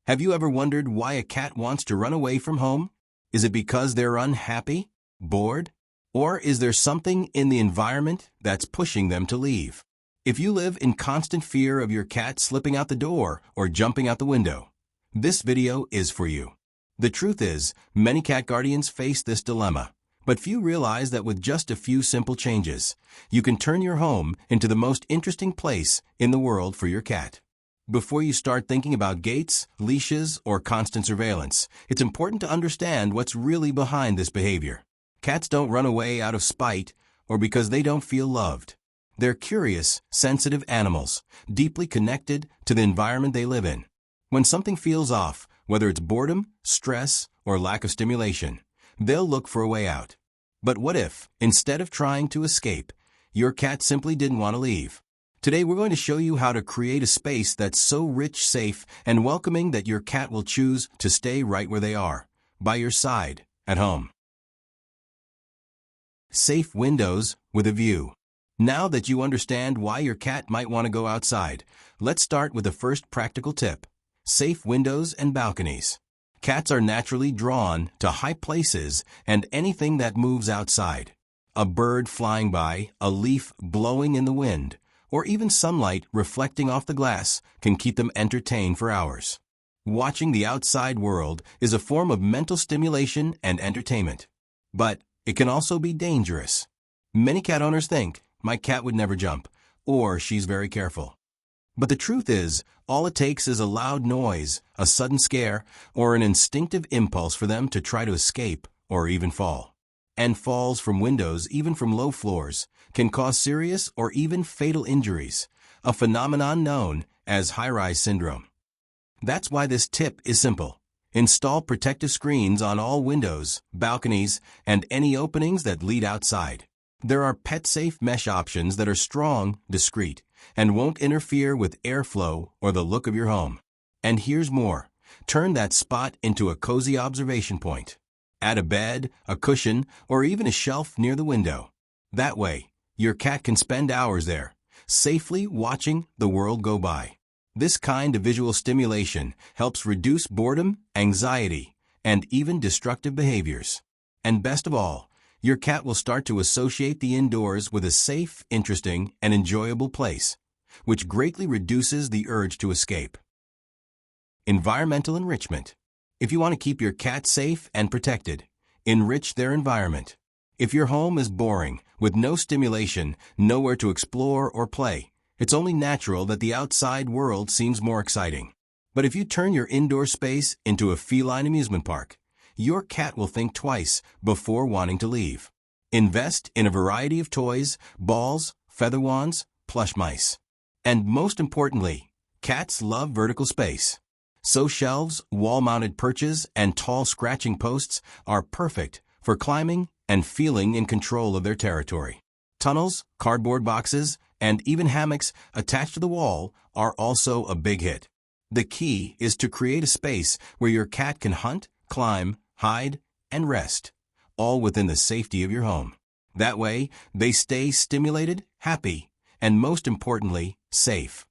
Have you ever wondered why a cat wants to run away from home? Is it because they're unhappy, bored, or is there something in the environment that's pushing them to leave? If you live in constant fear of your cat slipping out the door or jumping out the window, this video is for you. The truth is, many cat guardians face this dilemma, but few realize that with just a few simple changes, you can turn your home into the most interesting place in the world for your cat. Before you start thinking about gates, leashes, or constant surveillance, it's important to understand what's really behind this behavior. Cats don't run away out of spite or because they don't feel loved. They're curious, sensitive animals, deeply connected to the environment they live in. When something feels off, whether it's boredom, stress, or lack of stimulation, they'll look for a way out. But what if, instead of trying to escape, your cat simply didn't want to leave? Today we're going to show you how to create a space that's so rich, safe, and welcoming that your cat will choose to stay right where they are, by your side, at home. Safe windows with a view. Now that you understand why your cat might want to go outside, let's start with the first practical tip: safe windows and balconies. Cats are naturally drawn to high places and anything that moves outside. A bird flying by, a leaf blowing in the wind, or even sunlight reflecting off the glass can keep them entertained for hours. Watching the outside world is a form of mental stimulation and entertainment. But it can also be dangerous. Many cat owners think, "My cat would never jump," or "she's very careful." But the truth is, all it takes is a loud noise, a sudden scare, or an instinctive impulse for them to try to escape or even fall. And falls from windows, even from low floors, can cause serious or even fatal injuries, a phenomenon known as high-rise syndrome. That's why this tip is simple. Install protective screens on all windows, balconies, and any openings that lead outside. There are pet-safe mesh options that are strong, discreet, and won't interfere with airflow or the look of your home. And here's more. Turn that spot into a cozy observation point. Add a bed, a cushion, or even a shelf near the window. That way, your cat can spend hours there, safely watching the world go by. This kind of visual stimulation helps reduce boredom, anxiety, and even destructive behaviors. And best of all, your cat will start to associate the indoors with a safe, interesting, and enjoyable place, which greatly reduces the urge to escape. Environmental enrichment. If you want to keep your cat safe and protected, enrich their environment. If your home is boring, with no stimulation, nowhere to explore or play, it's only natural that the outside world seems more exciting. But if you turn your indoor space into a feline amusement park, your cat will think twice before wanting to leave. Invest in a variety of toys, balls, feather wands, plush mice. And most importantly, cats love vertical space. So shelves, wall-mounted perches, and tall scratching posts are perfect for climbing and feeling in control of their territory. Tunnels, cardboard boxes, and even hammocks attached to the wall are also a big hit. The key is to create a space where your cat can hunt, climb, hide, and rest, all within the safety of your home. That way, they stay stimulated, happy, and most importantly, safe.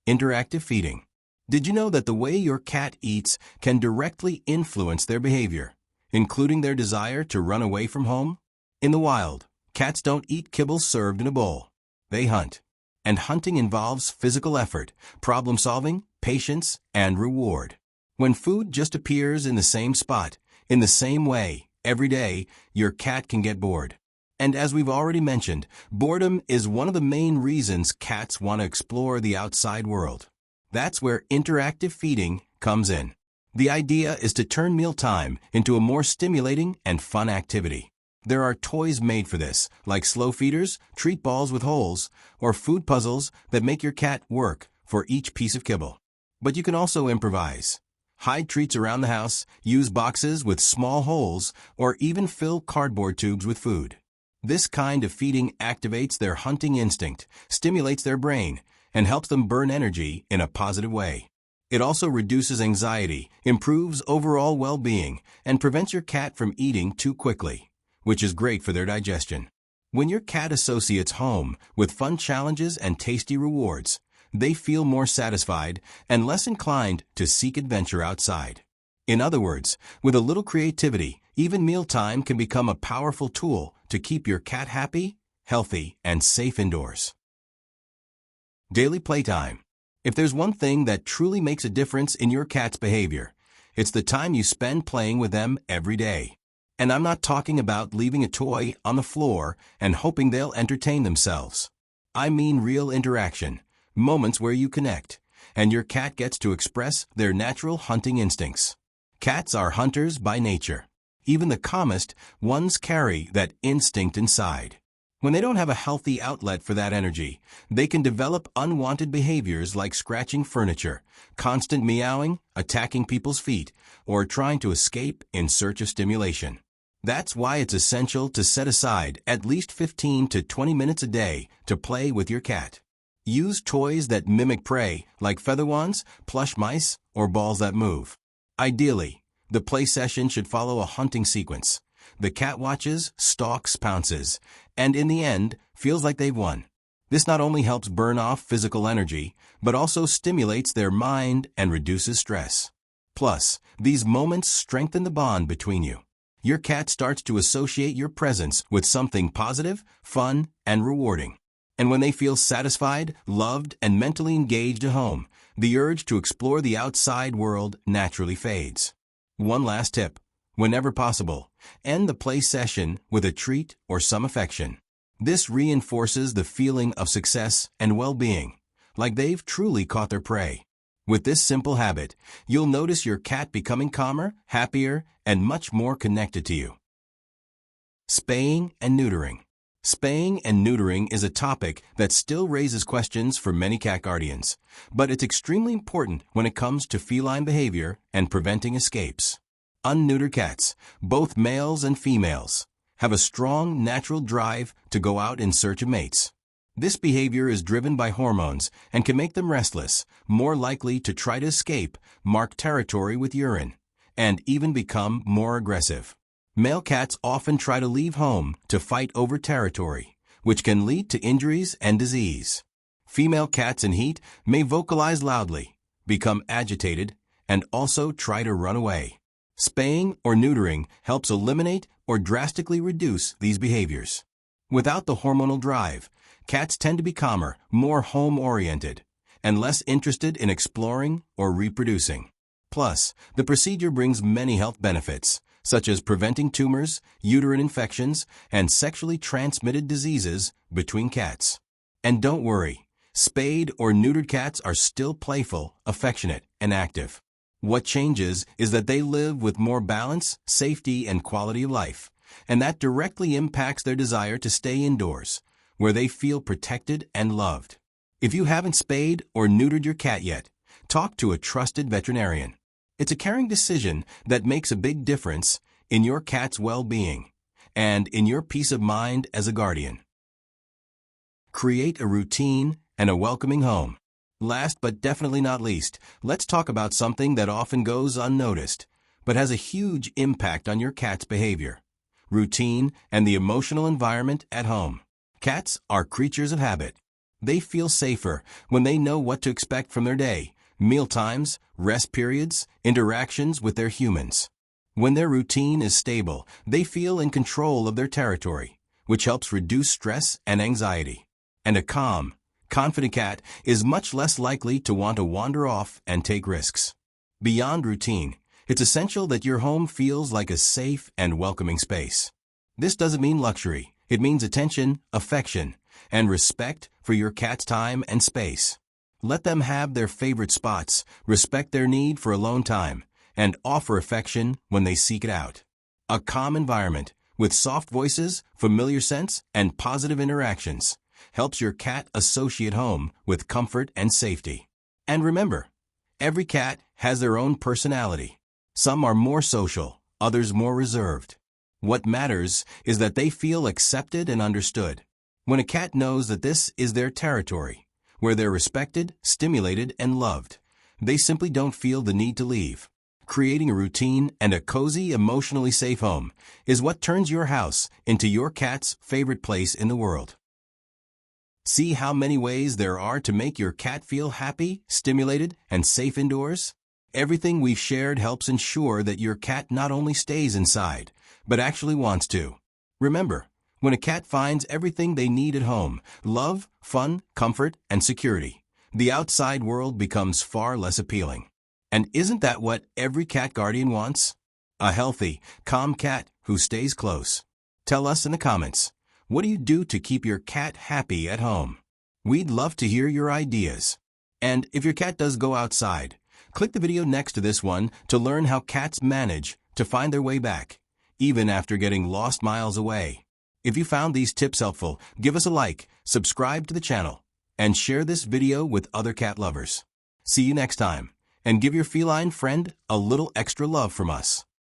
Interactive feeding. Did you know that the way your cat eats can directly influence their behavior, including their desire to run away from home? In the wild, cats don't eat kibble served in a bowl. They hunt. And hunting involves physical effort, problem-solving, patience, and reward. When food just appears in the same spot, in the same way, every day, your cat can get bored. And as we've already mentioned, boredom is one of the main reasons cats want to explore the outside world. That's where interactive feeding comes in. The idea is to turn mealtime into a more stimulating and fun activity. There are toys made for this, like slow feeders, treat balls with holes, or food puzzles that make your cat work for each piece of kibble. But you can also improvise. Hide treats around the house, use boxes with small holes, or even fill cardboard tubes with food. This kind of feeding activates their hunting instinct, stimulates their brain, and helps them burn energy in a positive way. It also reduces anxiety, improves overall well-being, and prevents your cat from eating too quickly, which is great for their digestion. When your cat associates home with fun challenges and tasty rewards, they feel more satisfied and less inclined to seek adventure outside. In other words, with a little creativity, even mealtime can become a powerful tool to keep your cat happy, healthy, and safe indoors. Daily playtime. If there's one thing that truly makes a difference in your cat's behavior, it's the time you spend playing with them every day. And I'm not talking about leaving a toy on the floor and hoping they'll entertain themselves. I mean real interaction, moments where you connect, and your cat gets to express their natural hunting instincts. Cats are hunters by nature. Even the calmest ones carry that instinct inside. When they don't have a healthy outlet for that energy, they can develop unwanted behaviors like scratching furniture, constant meowing, attacking people's feet, or trying to escape in search of stimulation. That's why it's essential to set aside at least 15 to 20 minutes a day to play with your cat. Use toys that mimic prey, like feather wands, plush mice, or balls that move. Ideally, the play session should follow a hunting sequence. The cat watches, stalks, pounces, and in the end, feels like they've won. This not only helps burn off physical energy, but also stimulates their mind and reduces stress. Plus, these moments strengthen the bond between you. Your cat starts to associate your presence with something positive, fun, and rewarding. And when they feel satisfied, loved, and mentally engaged at home, the urge to explore the outside world naturally fades. One last tip. Whenever possible, end the play session with a treat or some affection. This reinforces the feeling of success and well-being, like they've truly caught their prey. With this simple habit, you'll notice your cat becoming calmer, happier, and much more connected to you. Spaying and neutering. Spaying and neutering is a topic that still raises questions for many cat guardians, but it's extremely important when it comes to feline behavior and preventing escapes. Unneutered cats, both males and females, have a strong natural drive to go out in search of mates. This behavior is driven by hormones and can make them restless, more likely to try to escape, mark territory with urine, and even become more aggressive. Male cats often try to leave home to fight over territory, which can lead to injuries and disease. Female cats in heat may vocalize loudly, become agitated, and also try to run away. Spaying or neutering helps eliminate or drastically reduce these behaviors. Without the hormonal drive, cats tend to be calmer, more home-oriented, and less interested in exploring or reproducing. Plus, the procedure brings many health benefits, such as preventing tumors, uterine infections, and sexually transmitted diseases between cats. And don't worry, spayed or neutered cats are still playful, affectionate, and active. What changes is that they live with more balance, safety, and quality of life, and that directly impacts their desire to stay indoors, where they feel protected and loved. If you haven't spayed or neutered your cat yet, talk to a trusted veterinarian. It's a caring decision that makes a big difference in your cat's well-being and in your peace of mind as a guardian. Create a routine and a welcoming home. Last but definitely not least, let's talk about something that often goes unnoticed, but has a huge impact on your cat's behavior: routine and the emotional environment at home. Cats are creatures of habit. They feel safer when they know what to expect from their day, meal times, rest periods, interactions with their humans. When their routine is stable, they feel in control of their territory, which helps reduce stress and anxiety. And a calm, confident cat is much less likely to want to wander off and take risks. Beyond routine, it's essential that your home feels like a safe and welcoming space. This doesn't mean luxury. It means attention, affection, and respect for your cat's time and space. Let them have their favorite spots, respect their need for alone time, and offer affection when they seek it out. A calm environment, with soft voices, familiar scents, and positive interactions, helps your cat associate home with comfort and safety. And remember, every cat has their own personality. Some are more social, others more reserved. What matters is that they feel accepted and understood. When a cat knows that this is their territory, where they're respected, stimulated, and loved, they simply don't feel the need to leave. Creating a routine and a cozy, emotionally safe home is what turns your house into your cat's favorite place in the world. See how many ways there are to make your cat feel happy, stimulated, and safe indoors? Everything we've shared helps ensure that your cat not only stays inside, but actually wants to. Remember, when a cat finds everything they need at home, love, fun, comfort, and security, the outside world becomes far less appealing. And isn't that what every cat guardian wants? A healthy, calm cat who stays close. Tell us in the comments, what do you do to keep your cat happy at home? We'd love to hear your ideas. And if your cat does go outside, click the video next to this one to learn how cats manage to find their way back, even after getting lost miles away. If you found these tips helpful, give us a like, subscribe to the channel, and share this video with other cat lovers. See you next time, and give your feline friend a little extra love from us.